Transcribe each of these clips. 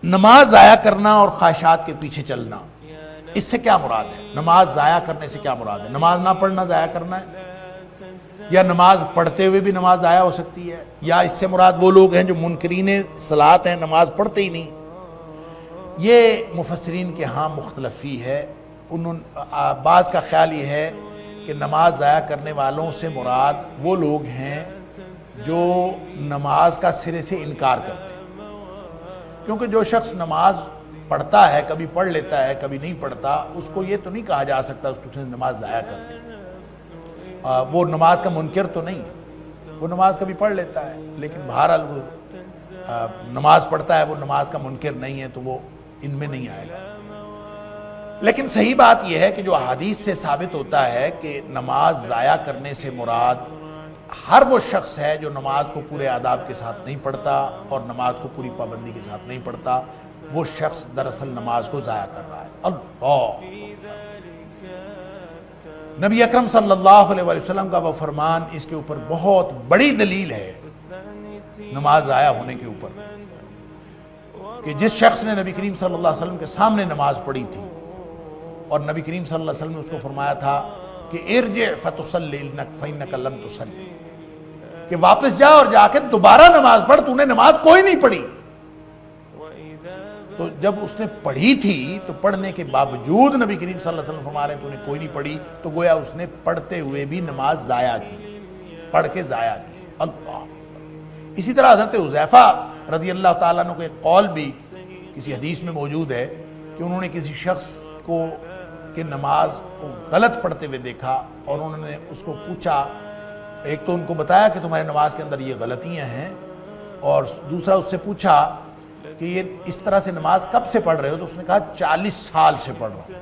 نماز ضائع کرنا اور خواہشات کے پیچھے چلنا، اس سے کیا مراد ہے؟ نماز ضائع کرنے سے کیا مراد ہے؟ نماز نہ پڑھنا ضائع کرنا ہے، یا نماز پڑھتے ہوئے بھی نماز ضائع ہو سکتی ہے، یا اس سے مراد وہ لوگ ہیں جو منکرین صلاۃ ہیں، نماز پڑھتے ہی نہیں؟ یہ مفسرین کے ہاں مختلفی ہے۔ بعض کا خیال یہ ہے کہ نماز ضائع کرنے والوں سے مراد وہ لوگ ہیں جو نماز کا سرے سے انکار کرتے ہیں، کیونکہ جو شخص نماز پڑھتا ہے، کبھی پڑھ لیتا ہے کبھی نہیں پڑھتا، اس کو یہ تو نہیں کہا جا سکتا اس نے نماز ضائع کر لی۔ وہ نماز کا منکر تو نہیں، وہ نماز کبھی پڑھ لیتا ہے، لیکن بہرحال وہ نماز پڑھتا ہے، وہ نماز کا منکر نہیں ہے، تو وہ ان میں نہیں آئے گا۔ لیکن صحیح بات یہ ہے کہ جو احادیث سے ثابت ہوتا ہے کہ نماز ضائع کرنے سے مراد ہر وہ شخص ہے جو نماز کو پورے آداب کے ساتھ نہیں پڑھتا اور نماز کو پوری پابندی کے ساتھ نہیں پڑھتا، وہ شخص دراصل نماز کو ضائع کر رہا ہے۔ اللہ! نبی اکرم صلی اللہ علیہ وسلم کا وہ فرمان اس کے اوپر بہت بڑی دلیل ہے، نماز ضائع ہونے کے اوپر، کہ جس شخص نے نبی کریم صلی اللہ علیہ وسلم کے سامنے نماز پڑھی تھی اور نبی کریم صلی اللہ علیہ وسلم نے اس کو فرمایا تھا کہ ارجع فتصلی فإنک لم تصلی، کہ واپس جا اور جا کے دوبارہ نماز پڑھ، تو نے نماز کوئی نہیں پڑھی۔ تو جب اس نے پڑھی تھی تو پڑھنے کے باوجود نبی کریم صلی اللہ علیہ وسلم فرما رہے ہیں تو نے کوئی نہیں پڑھی، تو گویا اس نے پڑھتے ہوئے بھی نماز ضائع کی، پڑھ کے ضائع کی۔ اللہ! اسی طرح حضرت حذیفہ رضی اللہ تعالیٰ عنہ کا ایک قول بھی کسی حدیث میں موجود ہے کہ انہوں نے کسی شخص کو کہ نماز کو غلط پڑھتے ہوئے دیکھا اور انہوں نے اس کو پوچھا، ایک تو ان کو بتایا کہ تمہارے نماز کے اندر یہ غلطیاں ہیں، اور دوسرا اس سے پوچھا کہ یہ اس طرح سے نماز کب سے پڑھ رہے ہو؟ تو اس نے کہا 40 سال سے پڑھ رہا ہوں،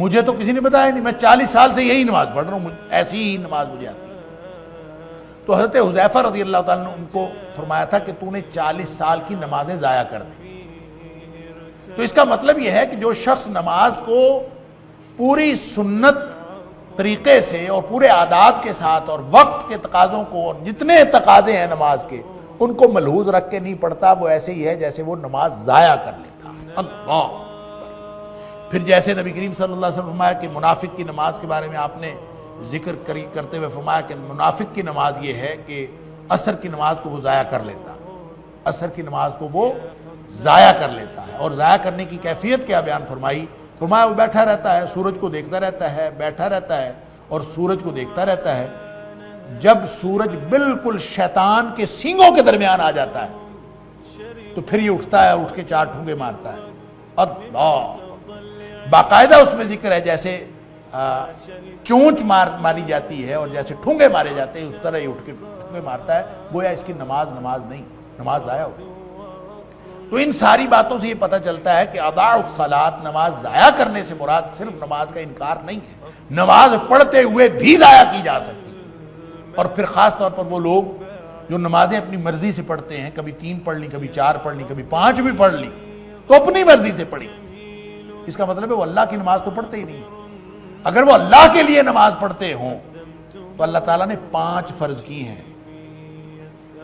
مجھے تو کسی نے بتایا نہیں، میں 40 سال سے یہی نماز پڑھ رہا ہوں، ایسی ہی نماز مجھے آتی ہے۔ تو حضرت حذیفہ رضی اللہ تعالیٰ نے ان کو فرمایا تھا کہ تو نے 40 سال کی نمازیں ضائع کر دی۔ تو اس کا مطلب یہ ہے کہ جو شخص نماز کو پوری سنت طریقے سے اور پورے آداب کے ساتھ اور وقت کے تقاضوں کو اور جتنے تقاضے ہیں نماز کے ان کو ملحوظ رکھ کے نہیں پڑھتا، وہ ایسے ہی ہے جیسے وہ نماز ضائع کر لیتا۔ اللہ! پھر جیسے نبی کریم صلی اللہ علیہ وسلم فرمایا کہ منافق کی نماز کے بارے میں آپ نے ذکر کرتے ہوئے فرمایا کہ منافق کی نماز یہ ہے کہ عصر کی نماز کو وہ ضائع کر لیتا، عصر کی نماز کو وہ ضائع کر لیتا ہے۔ اور ضائع کرنے کی کیفیت کیا بیان فرمائی؟ فرمایا وہ بیٹھا رہتا ہے، سورج کو دیکھتا رہتا ہے، بیٹھا رہتا ہے اور سورج کو دیکھتا رہتا ہے، جب سورج بالکل شیطان کے سینگوں کے درمیان آ جاتا ہے تو پھر یہ اٹھتا ہے، اٹھ کے 4 ٹھونگے مارتا ہے۔ اللہ! باقاعدہ اس میں ذکر ہے جیسے چونچ ماری جاتی ہے اور جیسے ٹھونگے مارے جاتے ہیں، اس طرح یہ اٹھ کے ٹھونگے مارتا ہے، گویا اس کی نماز نہیں، نماز ضائع ہو گئی۔ تو ان ساری باتوں سے یہ پتہ چلتا ہے کہ اضاع الصلاۃ، نماز ضائع کرنے سے مراد صرف نماز کا انکار نہیں ہے، نماز پڑھتے ہوئے بھی ضائع کی جا سکتی ہے۔ اور پھر خاص طور پر وہ لوگ جو نمازیں اپنی مرضی سے پڑھتے ہیں، کبھی 3 پڑھ لی، کبھی 4 پڑھ لی، کبھی 5 بھی پڑھ لی، تو اپنی مرضی سے پڑھی، اس کا مطلب ہے وہ اللہ کی نماز تو پڑھتے ہی نہیں۔ اگر وہ اللہ کے لیے نماز پڑھتے ہوں تو اللہ تعالیٰ نے 5 فرض کی ہیں،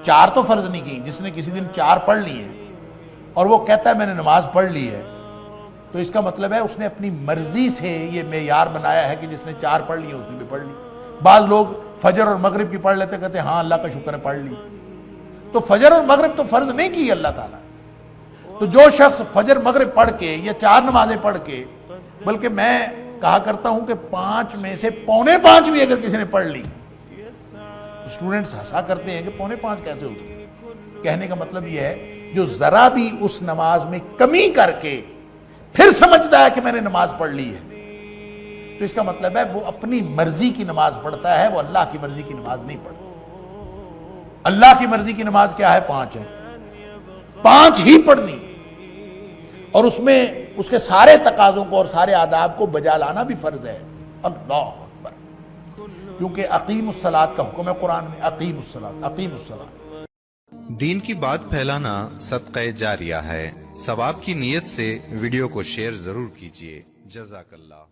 4 تو فرض نہیں کی۔ جس نے کسی دن 4 پڑھ لی ہیں اور وہ کہتا ہے میں نے نماز پڑھ لی ہے، تو اس کا مطلب ہے اس نے اپنی مرضی سے یہ معیار بنایا ہے کہ جس نے 4 پڑھ لی ہیں اس نے بھی پڑھ لی۔ بعض لوگ فجر اور مغرب کی پڑھ لیتے، کہتے ہیں ہاں اللہ کا شکر ہے پڑھ لی، تو فجر اور مغرب تو فرض نہیں کی اللہ تعالیٰ۔ تو جو شخص فجر مغرب پڑھ کے یا 4 نمازیں پڑھ کے، بلکہ میں کہا کرتا ہوں کہ 5 میں سے 4.25 بھی اگر کسی نے پڑھ لی، اسٹوڈنٹس ہنسا کرتے ہیں کہ 4.25 کیسے ہو سکتے؟ کہنے کا مطلب یہ ہے جو ذرا بھی اس نماز میں کمی کر کے پھر سمجھتا ہے کہ میں نے نماز پڑھ لی ہے، تو اس کا مطلب ہے وہ اپنی مرضی کی نماز پڑھتا ہے، وہ اللہ کی مرضی کی نماز نہیں پڑھتا۔ اللہ کی مرضی کی نماز کیا ہے؟ 5 ہے، 5 ہی پڑھنی، اور اس میں اس کے سارے تقاضوں کو اور سارے آداب کو بجا لانا بھی فرض ہے۔ اللہ اکبر! کیونکہ اقیم الصلاۃ کا حکم ہے قرآن میں، اقیم الصلاۃ۔ دین کی بات پھیلانا صدقہ جاریہ ہے، ثواب کی نیت سے ویڈیو کو شیئر ضرور کیجیے۔ جزاک اللہ۔